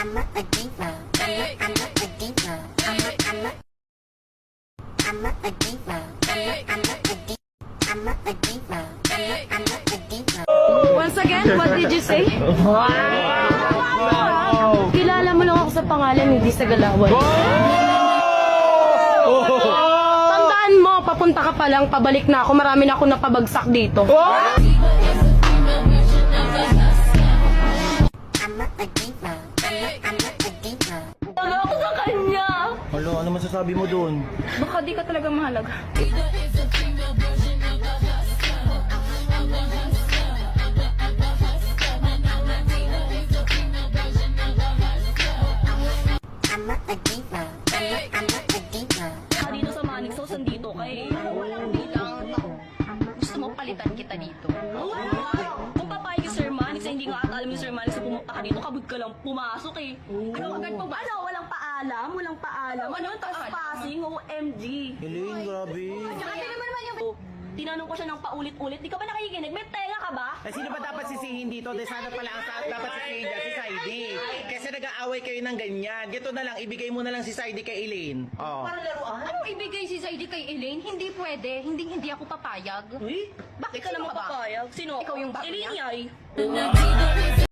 I'm a diva. I'm a diva. I'm a diva. I'm a diva. Once again, what did you say? Kilala mo lang ako sa pangalan, hindi sa galawan. Tandaan mo, papunta ka pa lang, pabalik na ako. Marami na ako napabagsak dito. I'm a diva. I'm a diva. Ano ako sa kanya? Alo, ano masasabi mo dun? Baka di ka talaga mahalaga. I'm a diva. I'm a diva. Dito sa Manix, sandito ka eh. Bilang, gusto mo palitan kita dito. Kung papayag yung Sir Manix, hindi nga alam yung Sir Manix na pumunta ka dito, kabog ka lang pumasok eh. Ano agad pa ba? Ano, walang paalam? Walang paalam? Ano yung trespassing? OMG. Elaine, grabe. Tsaka di naman yung... Tinanong ko siya ng paulit-ulit, di ka ba nakikinig? May tenga ka ba? Eh, sino ba dapat sisihin dito? De sana pala ang dapat sisihin dyan, si Saidi. Kasi nag-aaway kayo ng ganyan. Gito na lang, ibigay mo na lang si Saidi kay Elaine. Oh. Anong ibigay si Zaidi kay Elaine? Hindi pwede. Hindi ako papayag. Uy, bakit ka naman papayag? Sino? Ikaw yung bakit Ilinyay. niya?